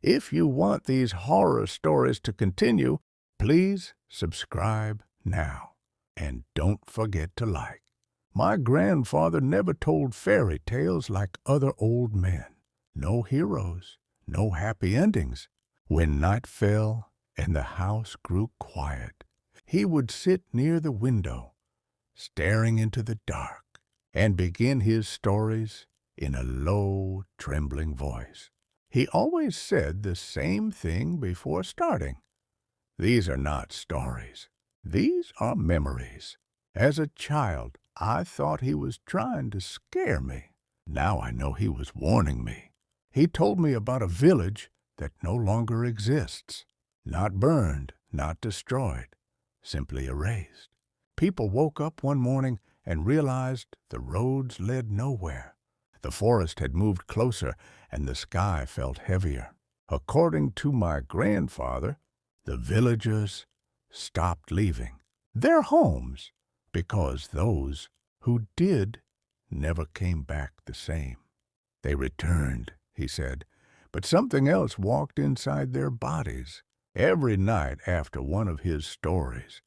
If you want these horror stories to continue, please subscribe now. And don't forget to like. My grandfather never told fairy tales like other old men. No heroes, no happy endings. When night fell and the house grew quiet, he would sit near the window, staring into the dark, and begin his stories in a low, trembling voice. He always said the same thing before starting. These are not stories. These are memories. As a child, I thought he was trying to scare me. Now I know he was warning me. He told me about a village that no longer exists. Not burned, not destroyed, simply erased. People woke up one morning and realized the roads led nowhere. The forest had moved closer and the sky felt heavier. According to my grandfather, the villagers stopped leaving their homes because those who did never came back the same. They returned, he said, but something else walked inside their bodies. Every night after one of his stories,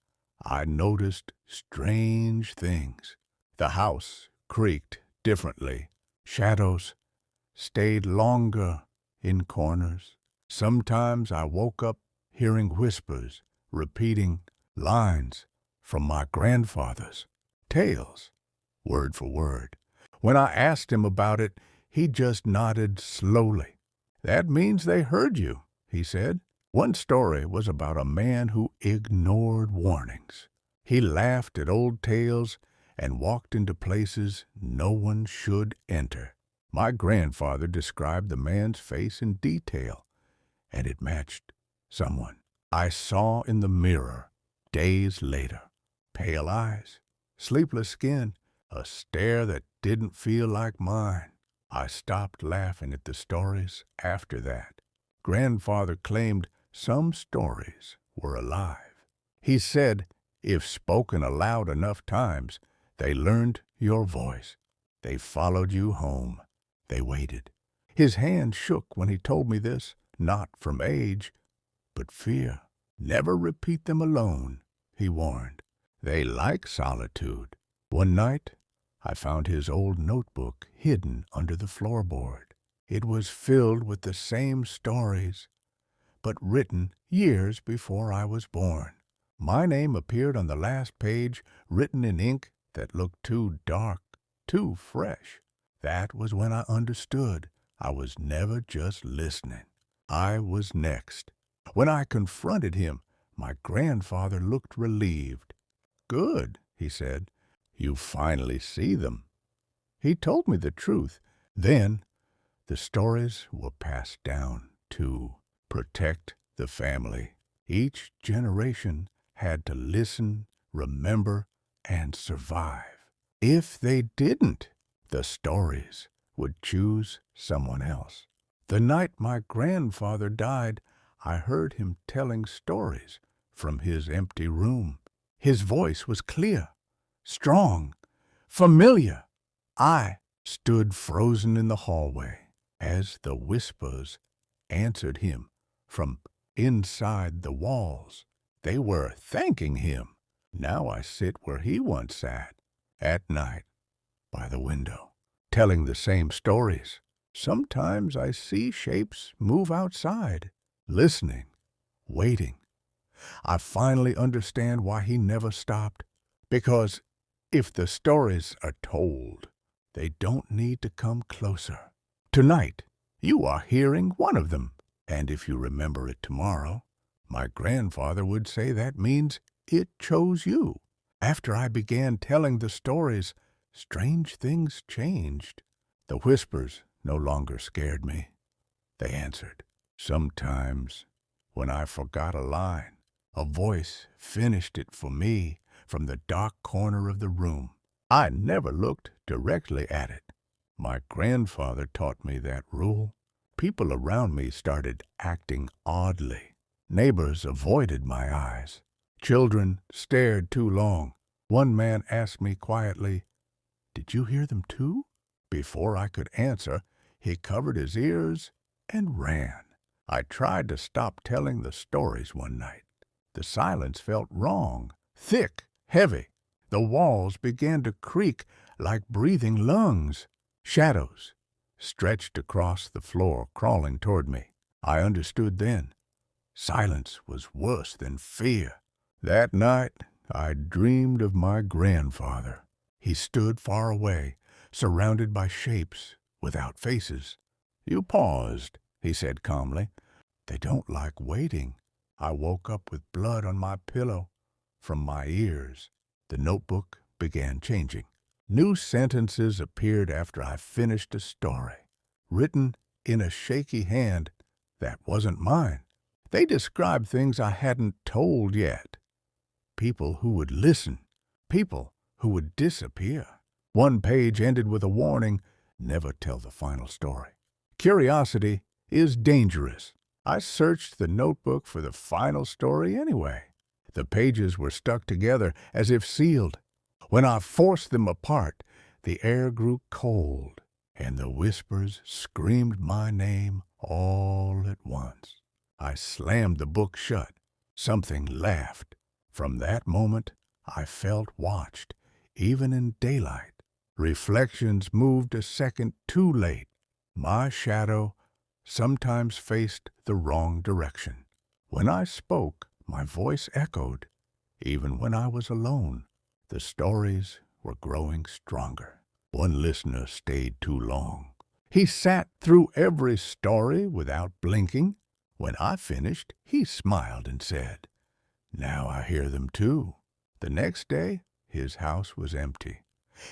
I noticed strange things. The house creaked differently. Shadows stayed longer in corners. Sometimes I woke up hearing whispers, repeating lines from my grandfather's tales, word for word. When I asked him about it, he just nodded slowly. That means they heard you, he said. One story was about a man who ignored warnings. He laughed at old tales and walked into places no one should enter. My grandfather described the man's face in detail, and it matched someone I saw in the mirror days later. Pale eyes, sleepless skin, a stare that didn't feel like mine. I stopped laughing at the stories after that. Grandfather claimed some stories were alive. He said if spoken aloud enough times, they learned your voice. They followed you home. They waited. His hand shook when he told me this, not from age, but fear. Never repeat them alone, he warned. They like solitude. One night, I found his old notebook hidden under the floorboard. It was filled with the same stories, but written years before I was born. My name appeared on the last page, written in ink that looked too dark, too fresh. That was when I understood I was never just listening. I was next. When I confronted him, my grandfather looked relieved. Good, he said. You finally see them. He told me the truth. Then the stories were passed down to protect the family. Each generation had to listen, remember, and survive. If they didn't, the stories would choose someone else. The night my grandfather died, I heard him telling stories from his empty room. His voice was clear, strong, familiar. I stood frozen in the hallway as the whispers answered him from inside the walls. They were thanking him. Now I sit where he once sat, at night, by the window, telling the same stories. Sometimes I see shapes move outside, listening, waiting. I finally understand why he never stopped. Because if the stories are told, they don't need to come closer. Tonight, you are hearing one of them. And if you remember it tomorrow, my grandfather would say that means it chose you. After I began telling the stories, strange things changed. The whispers no longer scared me. They answered. Sometimes, when I forgot a line, a voice finished it for me from the dark corner of the room. I never looked directly at it. My grandfather taught me that rule. People around me started acting oddly. Neighbors avoided my eyes. Children stared too long. One man asked me quietly, "Did you hear them too?" Before I could answer, he covered his ears and ran. I tried to stop telling the stories one night. The silence felt wrong, thick, heavy. The walls began to creak like breathing lungs. Shadows stretched across the floor, crawling toward me. I understood then. Silence was worse than fear. That night, I dreamed of my grandfather. He stood far away, surrounded by shapes without faces. "You paused," he said calmly. "They don't like waiting." I woke up with blood on my pillow from my ears. The notebook began changing. New sentences appeared after I finished a story, written in a shaky hand that wasn't mine. They described things I hadn't told yet. People who would listen. People who would disappear. One page ended with a warning, "Never tell the final story." Curiosity is dangerous. I searched the notebook for the final story anyway. The pages were stuck together as if sealed. When I forced them apart, the air grew cold, and the whispers screamed my name all at once. I slammed the book shut. Something laughed. From that moment, I felt watched, even in daylight. Reflections moved a second too late. My shadow sometimes faced the wrong direction. When I spoke, my voice echoed, even when I was alone. The stories were growing stronger. One listener stayed too long. He sat through every story without blinking. When I finished, he smiled and said, "Now I hear them too." The next day, his house was empty,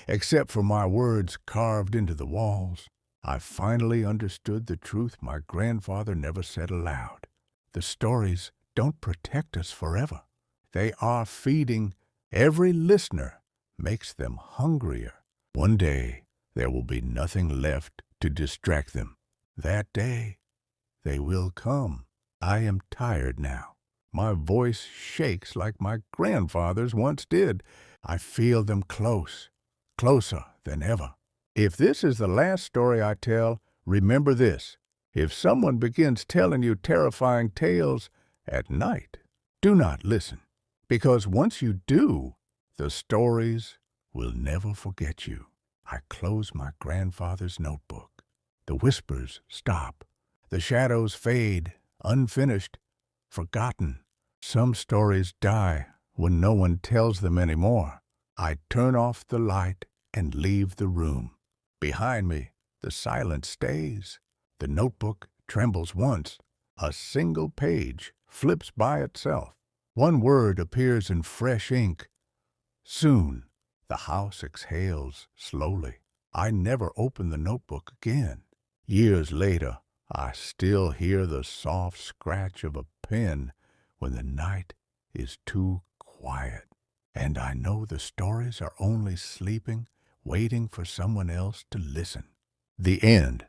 except for my words carved into the walls. I finally understood the truth my grandfather never said aloud. The stories don't protect us forever. They are feeding. Every listener makes them hungrier. One day, there will be nothing left to distract them. That day, they will come. I am tired now. My voice shakes like my grandfather's once did. I feel them close, closer than ever. If this is the last story I tell, remember this. If someone begins telling you terrifying tales at night, do not listen, because once you do, the stories will never forget you. I close my grandfather's notebook. The whispers stop. The shadows fade, unfinished, forgotten. Some stories die when no one tells them anymore. I turn off the light and leave the room. Behind me, the silence stays. The notebook trembles once. A single page flips by itself. One word appears in fresh ink. Soon, the house exhales slowly. I never open the notebook again. Years later, I still hear the soft scratch of a pen when the night is too quiet. And I know the stories are only sleeping, waiting for someone else to listen. The end.